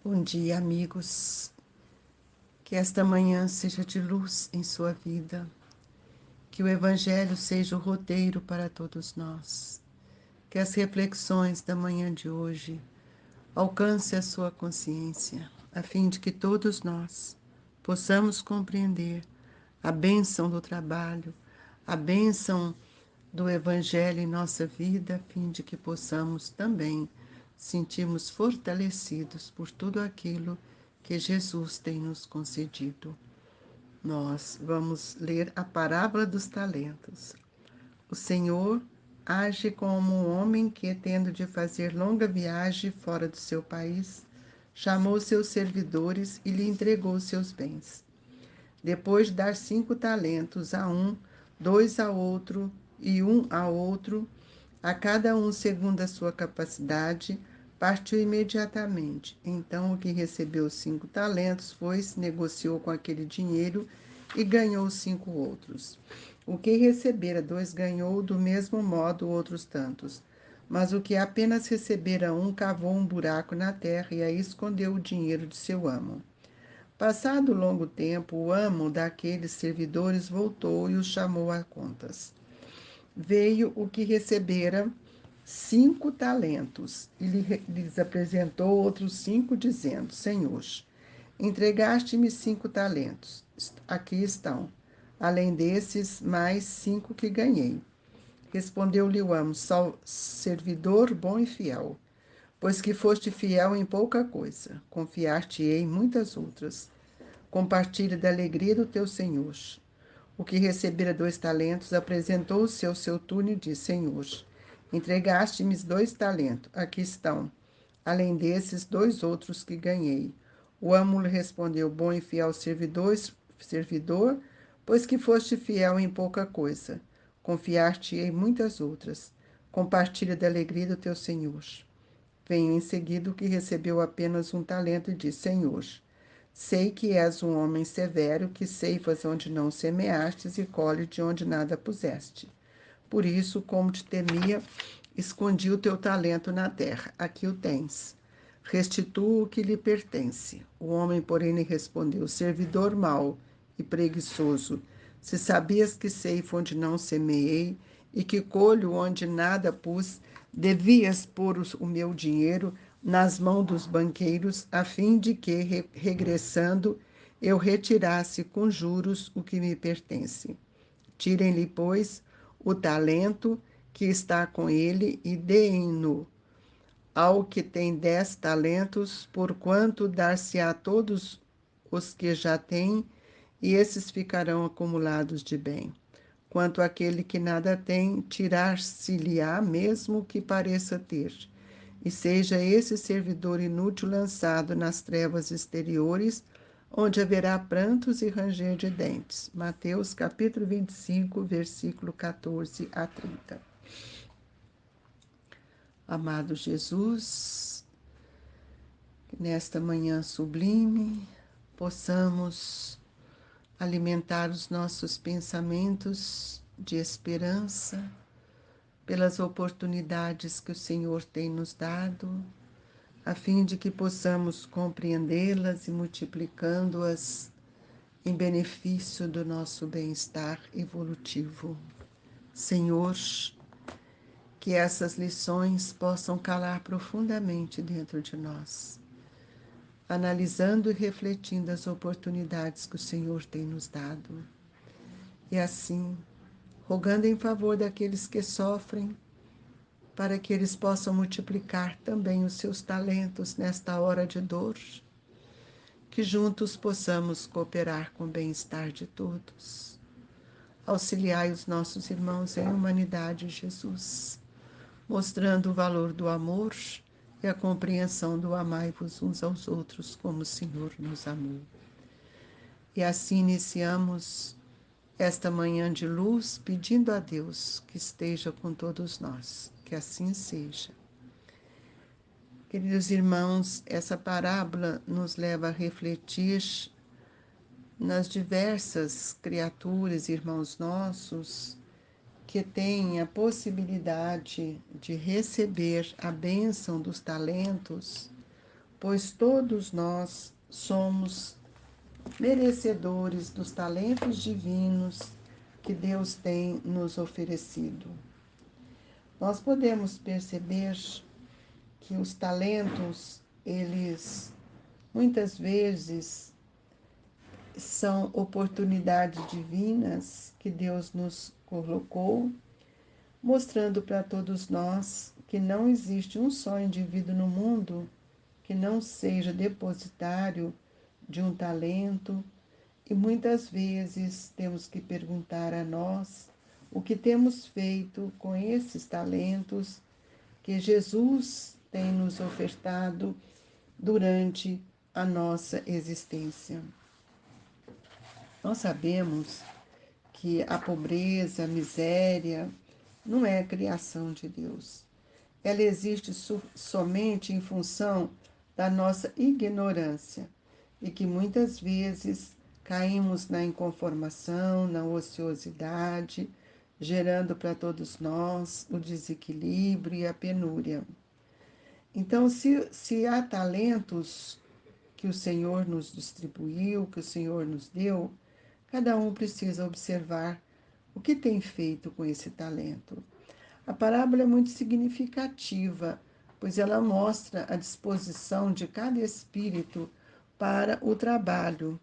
Bom dia, amigos. Que esta manhã seja de luz em sua vida. Que o Evangelho seja o roteiro para todos nós. Que as reflexões da manhã de hoje alcancem a sua consciência, a fim de que todos nós possamos compreender a bênção do trabalho, a bênção do Evangelho em nossa vida, a fim de que possamos também sentirmos fortalecidos por tudo aquilo que Jesus tem nos concedido. Nós vamos ler a parábola dos talentos. O Senhor age como um homem que, tendo de fazer longa viagem fora do seu país, chamou seus servidores e lhe entregou seus bens. Depois de dar 5 talentos a um, 2 a outro e 1 a outro, a cada um segundo a sua capacidade, partiu imediatamente. Então o que recebeu 5 talentos foi-se, negociou com aquele dinheiro e ganhou 5 outros. O que recebera 2 ganhou do mesmo modo outros tantos. Mas o que apenas recebera um cavou um buraco na terra e aí escondeu o dinheiro de seu amo. Passado longo tempo, o amo daqueles servidores voltou e os chamou a contas. Veio o que recebera 5 talentos e lhes apresentou outros 5, dizendo: Senhor, entregaste-me 5 talentos. Aqui estão. Além desses, mais 5 que ganhei. Respondeu-lhe o amo: servidor bom e fiel. Pois que foste fiel em pouca coisa, confiar-te-ei em muitas outras. Compartilha da alegria do teu senhor. O que recebera 2 talentos apresentou-se ao seu turno e disse: Senhor, entregaste-me 2 talentos, aqui estão. Além desses, 2 outros que ganhei. O amo lhe respondeu: Bom e fiel servidor, pois que foste fiel em pouca coisa, confiar-te-ei em muitas outras. Compartilha da alegria do teu senhor. Veio em seguida o que recebeu apenas 1 talento e disse: Senhor, sei que és um homem severo, que ceifas onde não semeastes e colhe de onde nada puseste. Por isso, como te temia, escondi o teu talento na terra. Aqui o tens. Restitua o que lhe pertence. O homem, porém, lhe respondeu: Servidor mau e preguiçoso, se sabias que ceifo onde não semeei e que colho onde nada pus, devias pôr o meu dinheiro nas mãos dos banqueiros, a fim de que, regressando, eu retirasse com juros o que me pertence. Tirem-lhe, pois, o talento que está com ele e deem-no ao que tem 10 talentos, porquanto dar-se-á a todos os que já têm, e esses ficarão acumulados de bem. Quanto àquele que nada tem, tirar-se-lhe-á mesmo que pareça ter. E seja esse servidor inútil lançado nas trevas exteriores, onde haverá prantos e ranger de dentes. Mateus capítulo 25, versículo 14 a 30. Amado Jesus, que nesta manhã sublime possamos alimentar os nossos pensamentos de esperança pelas oportunidades que o Senhor tem nos dado, a fim de que possamos compreendê-las e multiplicando-as em benefício do nosso bem-estar evolutivo. Senhor, que essas lições possam calar profundamente dentro de nós, analisando e refletindo as oportunidades que o Senhor tem nos dado. E assim, rogando em favor daqueles que sofrem, para que eles possam multiplicar também os seus talentos nesta hora de dor, que juntos possamos cooperar com o bem-estar de todos. Auxiliai os nossos irmãos em humanidade, Jesus, mostrando o valor do amor e a compreensão do amai-vos uns aos outros como o Senhor nos amou. E assim iniciamos esta manhã de luz, pedindo a Deus que esteja com todos nós, que assim seja. Queridos irmãos, essa parábola nos leva a refletir nas diversas criaturas, irmãos nossos, que têm a possibilidade de receber a bênção dos talentos, pois todos nós somos merecedores dos talentos divinos que Deus tem nos oferecido. Nós podemos perceber que os talentos, eles muitas vezes são oportunidades divinas que Deus nos colocou, mostrando para todos nós que não existe um só indivíduo no mundo que não seja depositário de um talento, e muitas vezes temos que perguntar a nós o que temos feito com esses talentos que Jesus tem nos ofertado durante a nossa existência. Nós sabemos que a pobreza, a miséria, não é a criação de Deus. Ela existe somente em função da nossa ignorância e que muitas vezes caímos na inconformação, na ociosidade, gerando para todos nós o desequilíbrio e a penúria. Então, se há talentos que o Senhor nos distribuiu, que o Senhor nos deu, cada um precisa observar o que tem feito com esse talento. A parábola é muito significativa, pois ela mostra a disposição de cada espírito para o trabalho.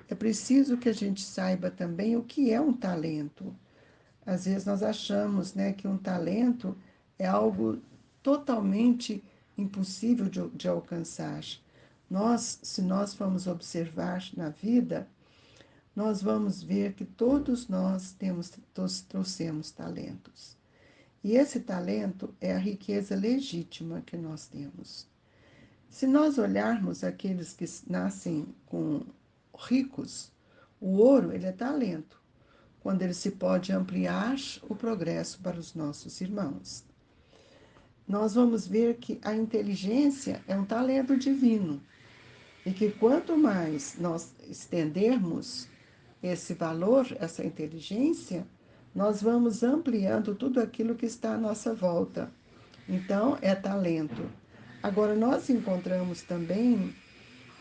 É preciso que a gente saiba também o que é um talento. Às vezes nós achamos, né, que um talento é algo totalmente impossível de alcançar. Se nós formos observar na vida, nós vamos ver que todos nós trouxemos talentos. E esse talento é a riqueza legítima que nós temos. Se nós olharmos aqueles que nascem com ricos, o ouro, ele é talento, quando ele se pode ampliar o progresso para os nossos irmãos. Nós vamos ver que a inteligência é um talento divino e que quanto mais nós estendermos esse valor, essa inteligência, nós vamos ampliando tudo aquilo que está à nossa volta. Então, é talento. Agora, nós encontramos também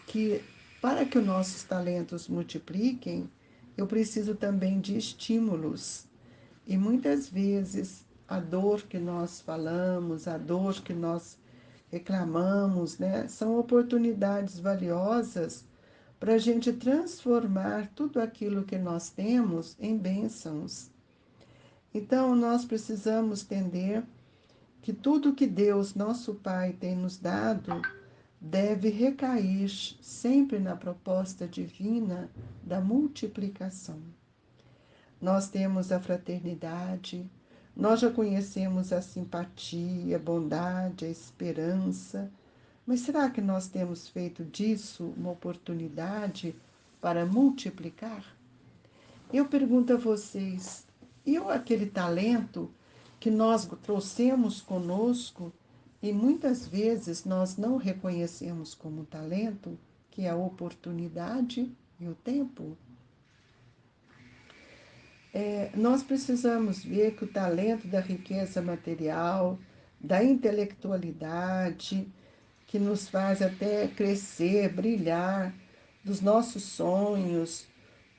que, para que os nossos talentos multipliquem, eu preciso também de estímulos. E muitas vezes, a dor que nós falamos, a dor que nós reclamamos, né, são oportunidades valiosas para a gente transformar tudo aquilo que nós temos em bênçãos. Então, nós precisamos entender que tudo que Deus, nosso Pai, tem nos dado deve recair sempre na proposta divina da multiplicação. Nós temos a fraternidade, nós já conhecemos a simpatia, a bondade, a esperança, mas será que nós temos feito disso uma oportunidade para multiplicar? Eu pergunto a vocês, e aquele talento que nós trouxemos conosco e muitas vezes nós não reconhecemos como talento, que é a oportunidade e o tempo? Nós precisamos ver que o talento da riqueza material, da intelectualidade, que nos faz até crescer, brilhar, dos nossos sonhos,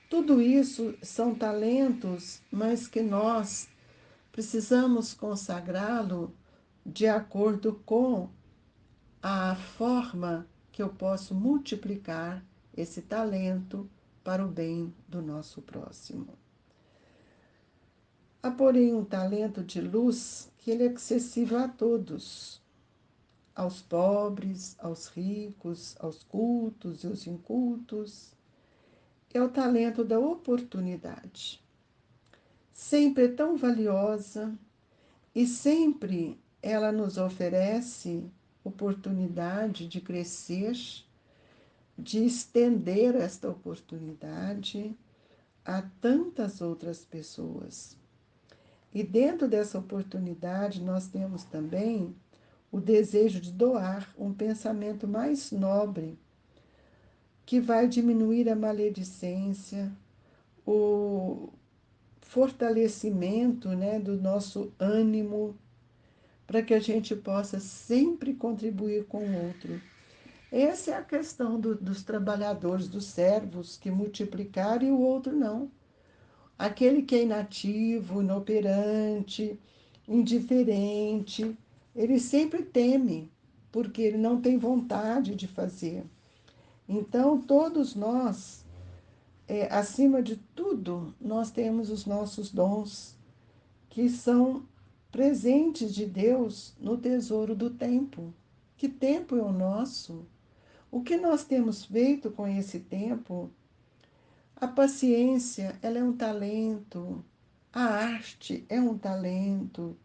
tudo isso são talentos, mas que nós precisamos consagrá-lo de acordo com a forma que eu posso multiplicar esse talento para o bem do nosso próximo. Há, porém, um talento de luz que ele é acessível a todos, aos pobres, aos ricos, aos cultos e aos incultos. É o talento da oportunidade. Sempre é tão valiosa e sempre ela nos oferece oportunidade de crescer, de estender esta oportunidade a tantas outras pessoas. E dentro dessa oportunidade, nós temos também o desejo de doar um pensamento mais nobre, que vai diminuir a maledicência, o fortalecimento, né, do nosso ânimo, para que a gente possa sempre contribuir com o outro. Essa é a questão dos trabalhadores, dos servos que multiplicaram e o outro não. Aquele que é inativo, inoperante, indiferente, ele sempre teme, porque ele não tem vontade de fazer. Então, todos nós, acima de tudo, nós temos os nossos dons, que são presentes de Deus no tesouro do tempo. Que tempo é o nosso? O que nós temos feito com esse tempo? A paciência, ela é um talento. A arte é um talento.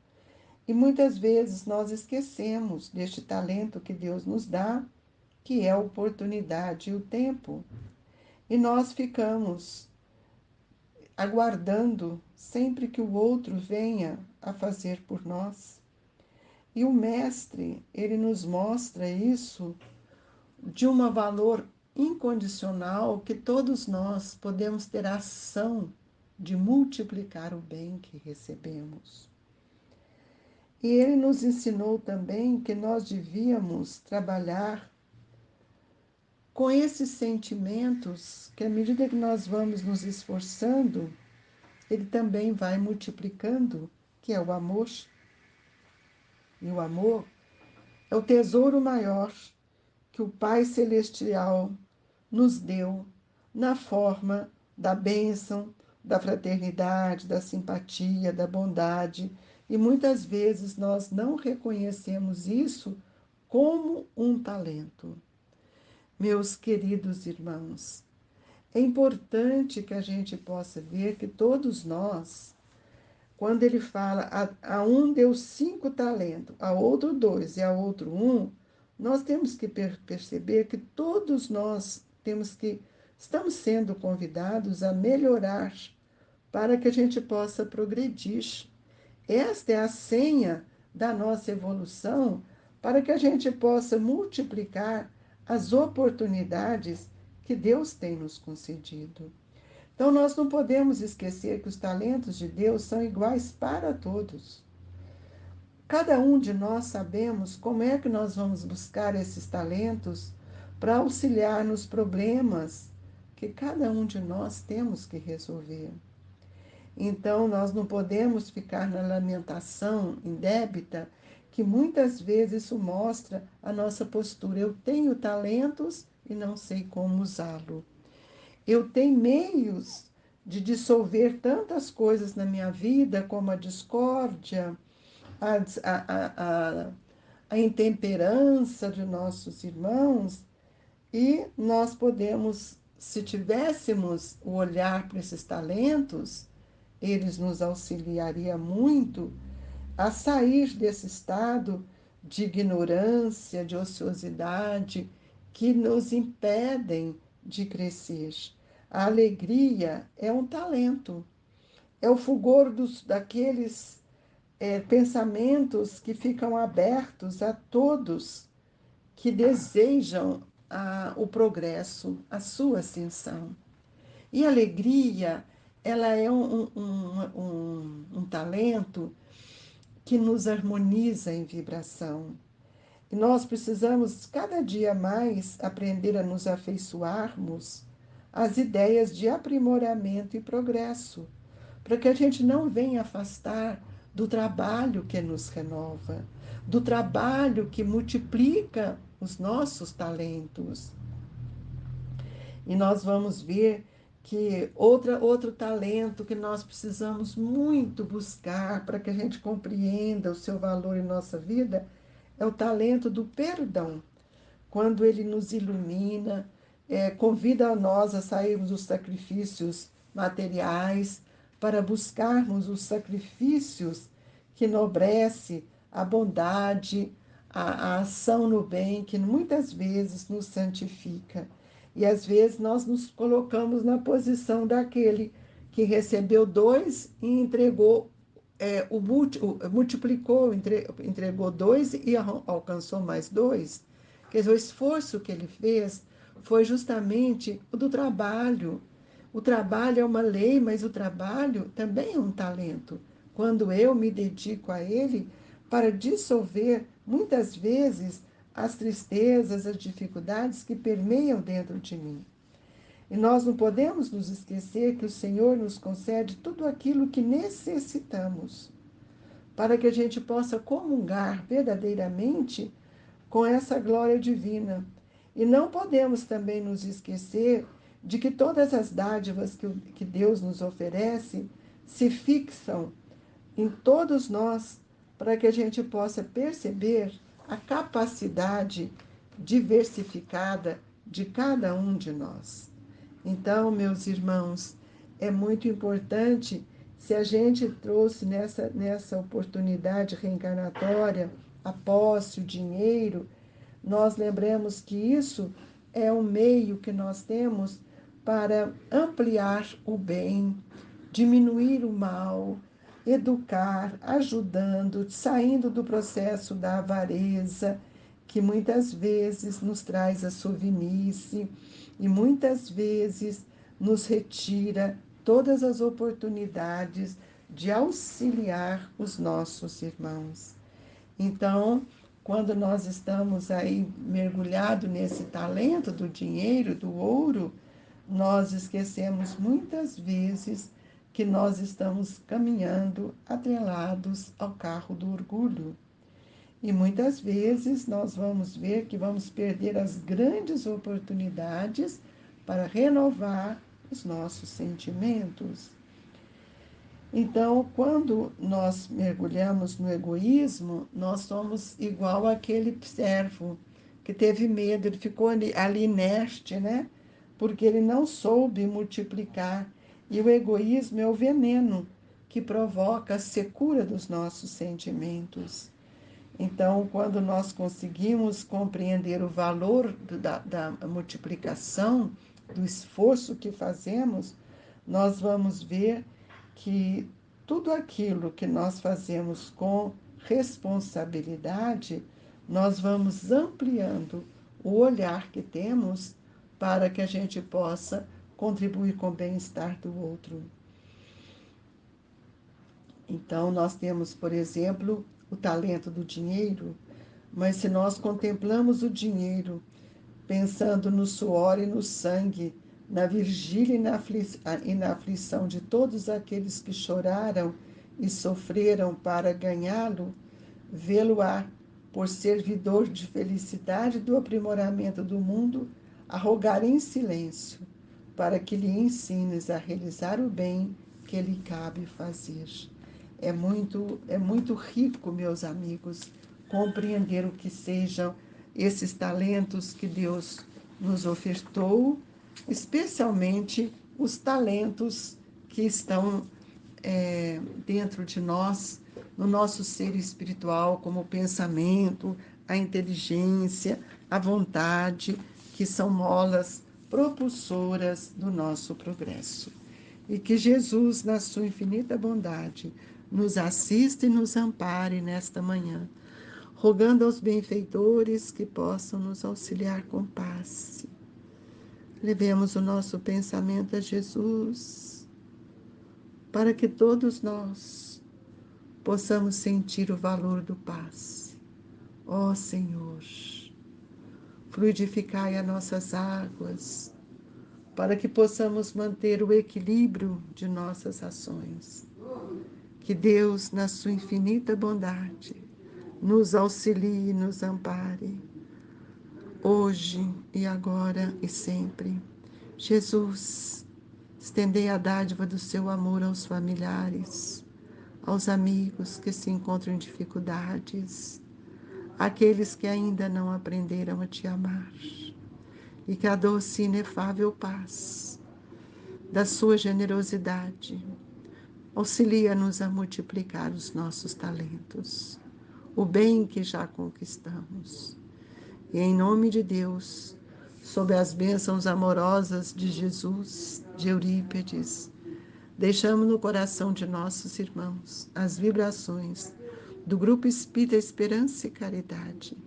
E muitas vezes nós esquecemos deste talento que Deus nos dá, que é a oportunidade e o tempo. E nós ficamos aguardando sempre que o outro venha a fazer por nós. E o Mestre, ele nos mostra isso de um valor incondicional que todos nós podemos ter a ação de multiplicar o bem que recebemos. E ele nos ensinou também que nós devíamos trabalhar com esses sentimentos que, à medida que nós vamos nos esforçando, ele também vai multiplicando, que é o amor. E o amor é o tesouro maior que o Pai Celestial nos deu na forma da bênção, da fraternidade, da simpatia, da bondade. E muitas vezes nós não reconhecemos isso como um talento. Meus queridos irmãos, é importante que a gente possa ver que todos nós, quando ele fala a um deu 5 talentos, a outro 2 e a outro 1, nós temos que perceber que todos nós estamos sendo convidados a melhorar para que a gente possa progredir. Esta é a senha da nossa evolução para que a gente possa multiplicar as oportunidades que Deus tem nos concedido. Então, nós não podemos esquecer que os talentos de Deus são iguais para todos. Cada um de nós sabemos como é que nós vamos buscar esses talentos para auxiliar nos problemas que cada um de nós temos que resolver. Então, nós não podemos ficar na lamentação indébita, que muitas vezes isso mostra a nossa postura. Eu tenho talentos e não sei como usá-lo. Eu tenho meios de dissolver tantas coisas na minha vida, como a discórdia, a, a, a, a intemperança de nossos irmãos, e nós podemos, se tivéssemos o olhar para esses talentos, eles nos auxiliaria muito a sair desse estado de ignorância, de ociosidade, que nos impedem de crescer. A alegria é um talento, é o fulgor daqueles pensamentos que ficam abertos a todos que desejam o progresso, a sua ascensão. E a alegria, ela é um talento que nos harmoniza em vibração. E nós precisamos cada dia mais aprender a nos afeiçoarmos às ideias de aprimoramento e progresso, para que a gente não venha afastar do trabalho que nos renova, do trabalho que multiplica os nossos talentos. E nós vamos ver que outro talento que nós precisamos muito buscar para que a gente compreenda o seu valor em nossa vida é o talento do perdão. Quando ele nos ilumina, convida a nós a sairmos dos sacrifícios materiais para buscarmos os sacrifícios que enobrece a bondade, a ação no bem, que muitas vezes nos santifica. E às vezes nós nos colocamos na posição daquele que recebeu 2 e entregou, multiplicou, entregou 2 e alcançou mais 2. Quer dizer, o esforço que ele fez foi justamente o do trabalho. O trabalho é uma lei, mas o trabalho também é um talento. Quando eu me dedico a ele para dissolver, muitas vezes, as tristezas, as dificuldades que permeiam dentro de mim. E nós não podemos nos esquecer que o Senhor nos concede tudo aquilo que necessitamos para que a gente possa comungar verdadeiramente com essa glória divina. E não podemos também nos esquecer de que todas as dádivas que Deus nos oferece se fixam em todos nós para que a gente possa perceber a capacidade diversificada de cada um de nós. Então, meus irmãos, é muito importante, se a gente trouxe nessa oportunidade reencarnatória a posse, o dinheiro, nós lembremos que isso é um meio que nós temos para ampliar o bem, diminuir o mal, educar, ajudando, saindo do processo da avareza, que muitas vezes nos traz a sovinice e muitas vezes nos retira todas as oportunidades de auxiliar os nossos irmãos. Então, quando nós estamos aí mergulhados nesse talento do dinheiro, do ouro, nós esquecemos muitas vezes que nós estamos caminhando atrelados ao carro do orgulho. E muitas vezes nós vamos ver que vamos perder as grandes oportunidades para renovar os nossos sentimentos. Então, quando nós mergulhamos no egoísmo, nós somos igual àquele servo que teve medo, ele ficou ali inerte, né? Porque ele não soube multiplicar. E o egoísmo é o veneno que provoca a secura dos nossos sentimentos. Então, quando nós conseguimos compreender o valor da multiplicação, do esforço que fazemos, nós vamos ver que tudo aquilo que nós fazemos com responsabilidade, nós vamos ampliando o olhar que temos para que a gente possa contribuir com o bem-estar do outro. Então, nós temos, por exemplo, o talento do dinheiro, mas se nós contemplamos o dinheiro pensando no suor e no sangue, na vigília e na aflição de todos aqueles que choraram e sofreram para ganhá-lo, vê-lo-á por servidor de felicidade do aprimoramento do mundo, a rogar em silêncio, para que lhe ensines a realizar o bem que lhe cabe fazer. É muito rico, meus amigos, compreender o que sejam esses talentos que Deus nos ofertou, especialmente os talentos que estão dentro de nós, no nosso ser espiritual, como o pensamento, a inteligência, a vontade, que são molas propulsoras do nosso progresso. E que Jesus, na sua infinita bondade, nos assista e nos ampare nesta manhã, rogando aos benfeitores que possam nos auxiliar com paz. Levemos o nosso pensamento a Jesus, para que todos nós possamos sentir o valor do passe. Ó Senhor, fluidificai as nossas águas, para que possamos manter o equilíbrio de nossas ações. Que Deus, na sua infinita bondade, nos auxilie e nos ampare, hoje e agora e sempre. Jesus, estendei a dádiva do seu amor aos familiares, aos amigos que se encontram em dificuldades, àqueles que ainda não aprenderam a te amar, e que a doce e inefável paz da sua generosidade auxilia-nos a multiplicar os nossos talentos, o bem que já conquistamos. E em nome de Deus, sob as bênçãos amorosas de Jesus, de Eurípides, deixamos no coração de nossos irmãos as vibrações do Grupo Espírita Esperança e Caridade,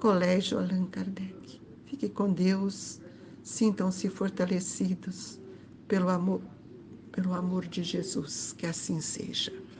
Colégio Allan Kardec. Fique com Deus, sintam-se fortalecidos pelo amor de Jesus, que assim seja.